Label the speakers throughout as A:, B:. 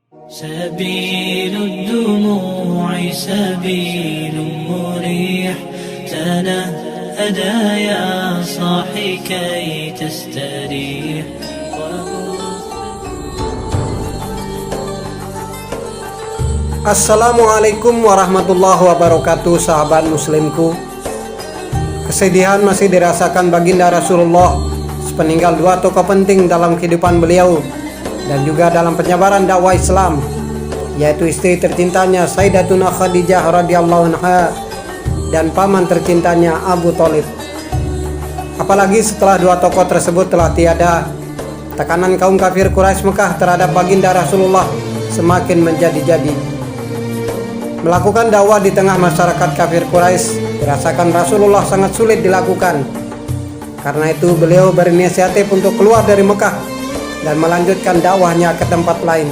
A: سبيل الدموع سبيل مريح تنهدى يا صاحي كي تستريح.
B: Assalamualaikum warahmatullahi wabarakatuh, sahabat muslimku. Kesedihan masih dirasakan baginda Rasulullah sepeninggal dua tokoh penting dalam kehidupan beliau dan juga dalam penyebaran dakwah Islam, yaitu istri tercintanya Sayyidatuna Khadijah radhiyallahu anha dan paman tercintanya Abu Thalib. Apalagi setelah dua tokoh tersebut telah tiada, tekanan kaum kafir Quraisy Mekah terhadap baginda Rasulullah semakin menjadi-jadi. Melakukan dakwah di tengah masyarakat kafir Quraisy dirasakan Rasulullah sangat sulit dilakukan. Karena itu beliau berinisiatif untuk keluar dari Mekah dan melanjutkan dakwahnya ke tempat lain,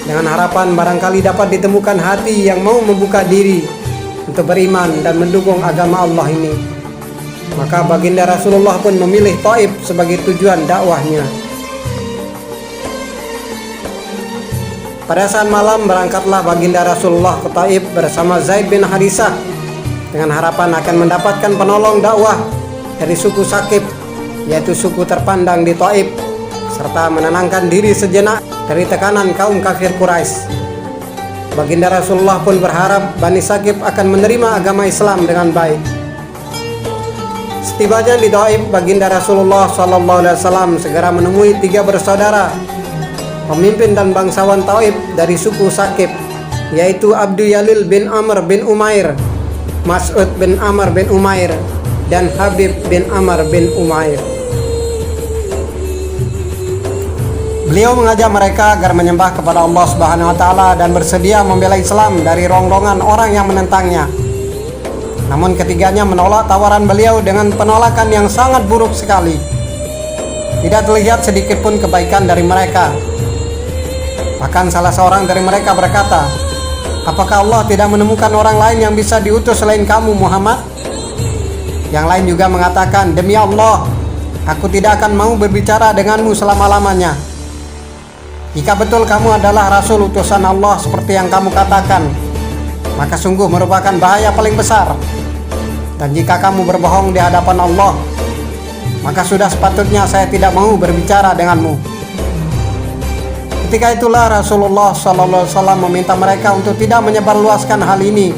B: dengan harapan barangkali dapat ditemukan hati yang mau membuka diri untuk beriman dan mendukung agama Allah ini. Maka baginda Rasulullah pun memilih Thaif sebagai tujuan dakwahnya. Pada saat malam berangkatlah baginda Rasulullah ke Thaif bersama Zaid bin Harisah dengan harapan akan mendapatkan penolong dakwah dari suku Saqif, yaitu suku terpandang di Thaif, serta menenangkan diri sejenak dari tekanan kaum kafir Quraisy. Baginda Rasulullah pun berharap Bani Saqif akan menerima agama Islam dengan baik. Setibanya di Thaif, baginda Rasulullah SAW segera menemui tiga bersaudara, pemimpin dan bangsawan Thaif dari suku Saqif, yaitu Abdul Yalil bin Amr bin Umair, Mas'ud bin Amr bin Umair, dan Habib bin Amr bin Umair. Beliau mengajak mereka agar menyembah kepada Allah Subhanahu wa taala dan bersedia membela Islam dari rongrongan orang yang menentangnya. Namun ketiganya menolak tawaran beliau dengan penolakan yang sangat buruk sekali. Tidak terlihat sedikit pun kebaikan dari mereka. Bahkan salah seorang dari mereka berkata, "Apakah Allah tidak menemukan orang lain yang bisa diutus selain kamu, Muhammad?" Yang lain juga mengatakan, "Demi Allah, aku tidak akan mau berbicara denganmu selama-lamanya. Jika betul kamu adalah Rasul utusan Allah seperti yang kamu katakan, maka sungguh merupakan bahaya paling besar. Dan jika kamu berbohong di hadapan Allah, maka sudah sepatutnya saya tidak mau berbicara denganmu." Ketika itulah Rasulullah SAW meminta mereka untuk tidak menyebarluaskan hal ini,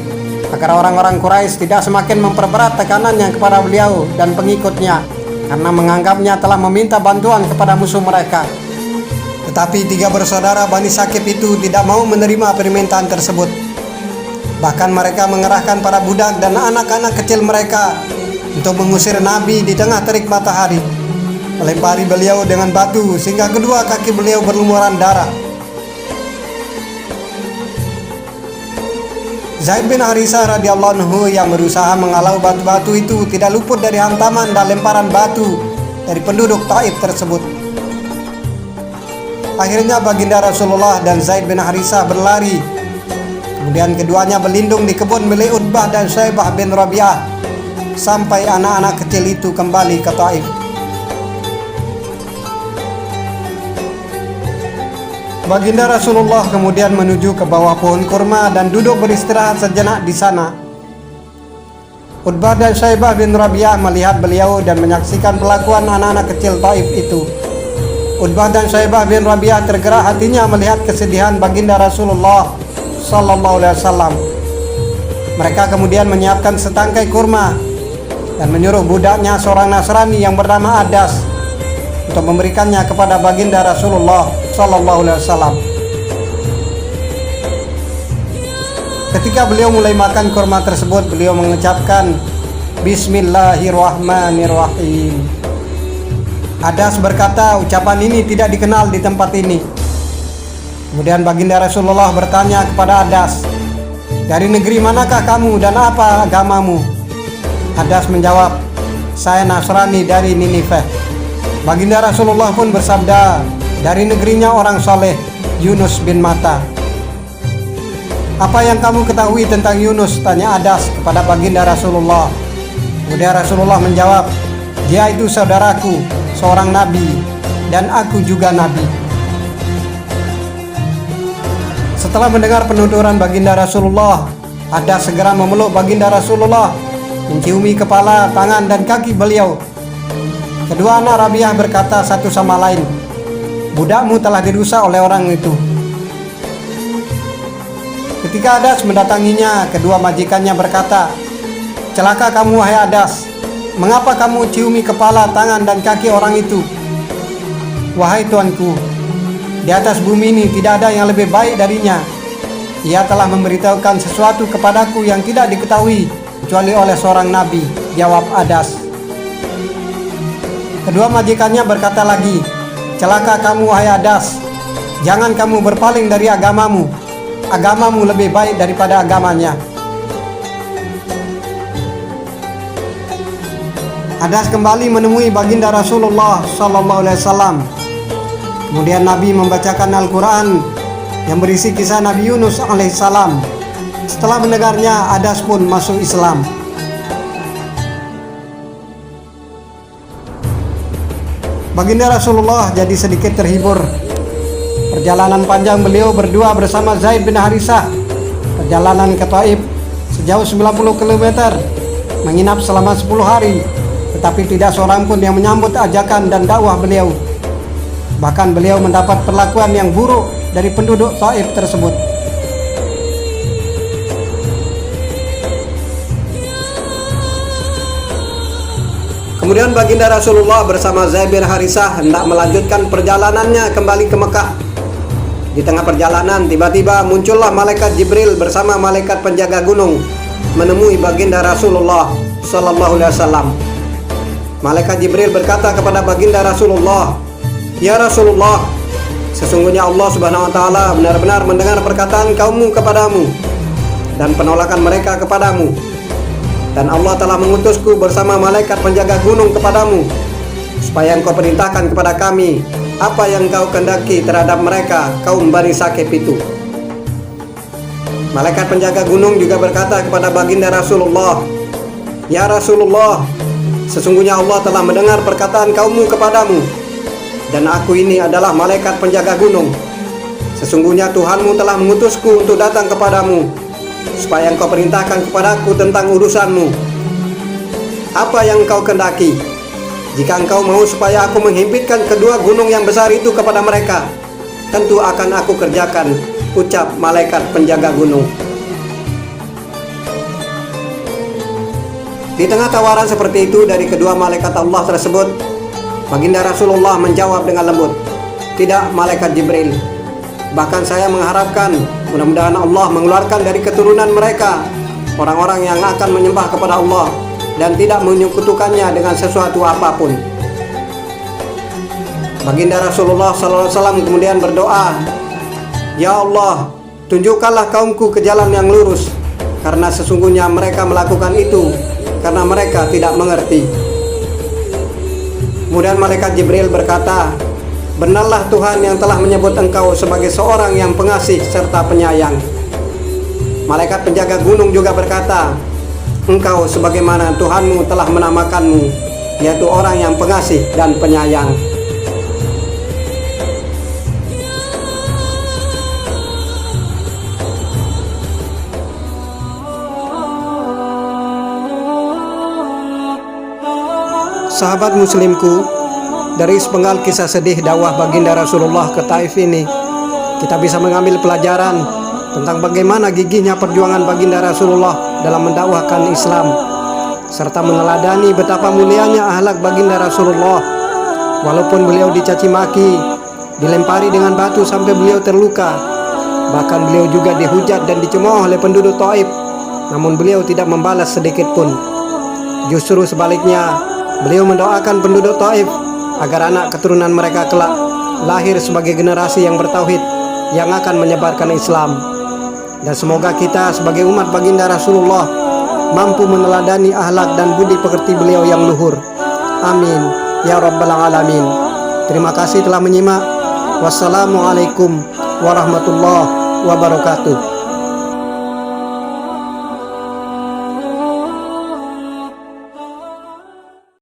B: agar orang-orang Quraisy tidak semakin memperberat tekanannya kepada beliau dan pengikutnya, karena menganggapnya telah meminta bantuan kepada musuh mereka. Tetapi tiga bersaudara Bani Saqif itu tidak mau menerima permintaan tersebut. Bahkan mereka mengerahkan para budak dan anak-anak kecil mereka untuk mengusir Nabi di tengah terik matahari, melempari beliau dengan batu sehingga kedua kaki beliau berlumuran darah. Zaid bin Harisah radhiyallahu anhu yang berusaha menghalau batu-batu itu tidak luput dari hantaman dan lemparan batu dari penduduk Thaif tersebut. Akhirnya baginda Rasulullah dan Zaid bin Harisah berlari. Kemudian keduanya berlindung di kebun milik Utbah dan Syaibah bin Rabi'ah sampai anak-anak kecil itu kembali ke Thaif. Baginda Rasulullah kemudian menuju ke bawah pohon kurma dan duduk beristirahat sejenak di sana. Utbah dan Syaibah bin Rabi'ah melihat beliau dan menyaksikan perlakuan anak-anak kecil Thaif itu. Utbah dan Syaibah bin Rabi'ah tergerak hatinya melihat kesedihan baginda Rasulullah SAW. Mereka kemudian menyiapkan setangkai kurma dan menyuruh budaknya seorang Nasrani yang bernama Adas untuk memberikannya kepada baginda Rasulullah SAW. Ketika beliau mulai makan kurma tersebut, beliau mengucapkan Bismillahirrahmanirrahim. Adas berkata, ucapan ini tidak dikenal di tempat ini. Kemudian baginda Rasulullah bertanya kepada Adas, "Dari negeri manakah kamu dan apa agamamu?" Adas menjawab, "Saya Nasrani dari Niniveh." Baginda Rasulullah pun bersabda, "Dari negerinya orang soleh, Yunus bin Matta." "Apa yang kamu ketahui tentang Yunus?" tanya Adas kepada baginda Rasulullah. Kemudian Rasulullah menjawab, "Dia itu saudaraku, seorang nabi, dan aku juga nabi." Setelah mendengar penuturan baginda Rasulullah, Adas segera memeluk baginda Rasulullah, menciumi kepala, tangan, dan kaki beliau. Kedua anak Rabi'ah berkata satu sama lain, "Budakmu telah dirusak oleh orang itu." Ketika Adas mendatanginya, kedua majikannya berkata, "Celaka kamu, wahai Adas. Mengapa kamu ciumi kepala, tangan, dan kaki orang itu?" "Wahai tuanku, di atas bumi ini tidak ada yang lebih baik darinya. Ia telah memberitahukan sesuatu kepadaku yang tidak diketahui kecuali oleh seorang nabi," jawab Adas. Kedua majikannya berkata lagi, "Celaka kamu, wahai Adas. Jangan kamu berpaling dari agamamu. Agamamu lebih baik daripada agamanya." Adas kembali menemui baginda Rasulullah SAW. Kemudian Nabi membacakan Al-Quran yang berisi kisah Nabi Yunus alaihissalam. Setelah mendengarnya, Adas pun masuk Islam. Baginda Rasulullah jadi sedikit terhibur. Perjalanan panjang beliau berdua bersama Zaid bin Harisah. Perjalanan ke Taif sejauh 90 km, menginap selama 10 hari, tetapi tidak seorang pun yang menyambut ajakan dan dakwah beliau. Bahkan beliau mendapat perlakuan yang buruk dari penduduk Taif tersebut. Kemudian baginda Rasulullah bersama Zaid bin Harisah hendak melanjutkan perjalanannya kembali ke Mekah. Di tengah perjalanan, tiba-tiba muncullah malaikat Jibril bersama malaikat penjaga gunung menemui baginda Rasulullah SAW. Malaikat Jibril berkata kepada baginda Rasulullah, "Ya Rasulullah, sesungguhnya Allah Subhanahu wa taala benar-benar mendengar perkataan kaummu kepadamu dan penolakan mereka kepadamu. Dan Allah telah mengutusku bersama malaikat penjaga gunung kepadamu, supaya engkau perintahkan kepada kami apa yang kau kehendaki terhadap mereka, kaum Bani Saqif itu." Malaikat penjaga gunung juga berkata kepada baginda Rasulullah, "Ya Rasulullah, sesungguhnya Allah telah mendengar perkataan kaummu kepadamu, dan aku ini adalah malaikat penjaga gunung. Sesungguhnya Tuhanmu telah mengutusku untuk datang kepadamu, supaya engkau perintahkan kepadaku tentang urusanmu. Apa yang engkau kehendaki? Jika engkau mau supaya aku menghimpitkan kedua gunung yang besar itu kepada mereka, tentu akan aku kerjakan," ucap malaikat penjaga gunung. Di tengah tawaran seperti itu dari kedua malaikat Allah tersebut, baginda Rasulullah menjawab dengan lembut, "Tidak, malaikat Jibril. Bahkan saya mengharapkan mudah-mudahan Allah mengeluarkan dari keturunan mereka orang-orang yang akan menyembah kepada Allah dan tidak menyekutukannya dengan sesuatu apapun." Baginda Rasulullah SAW kemudian berdoa, "Ya Allah, tunjukkanlah kaumku ke jalan yang lurus, karena sesungguhnya mereka melakukan itu karena mereka tidak mengerti." Kemudian malaikat Jibril berkata, "Benarlah Tuhan yang telah menyebut engkau sebagai seorang yang pengasih serta penyayang." Malaikat penjaga gunung juga berkata, "Engkau sebagaimana Tuhanmu telah menamakanmu, yaitu orang yang pengasih dan penyayang." Sahabat muslimku, dari sepenggal kisah sedih dakwah baginda Rasulullah ke Taif ini, kita bisa mengambil pelajaran tentang bagaimana gigihnya perjuangan baginda Rasulullah dalam mendakwahkan Islam, serta meneladani betapa mulianya akhlak baginda Rasulullah. Walaupun beliau dicaci maki, dilempari dengan batu sampai beliau terluka, bahkan beliau juga dihujat dan dicemooh oleh penduduk Taif, namun beliau tidak membalas sedikit pun. Justru sebaliknya, beliau mendoakan penduduk Taif agar anak keturunan mereka kelak lahir sebagai generasi yang bertauhid, yang akan menyebarkan Islam. Dan semoga kita sebagai umat baginda Rasulullah mampu meneladani akhlak dan budi pekerti beliau yang luhur. Amin ya rabbal alamin. Terima kasih telah menyimak. Wassalamualaikum warahmatullahi wabarakatuh.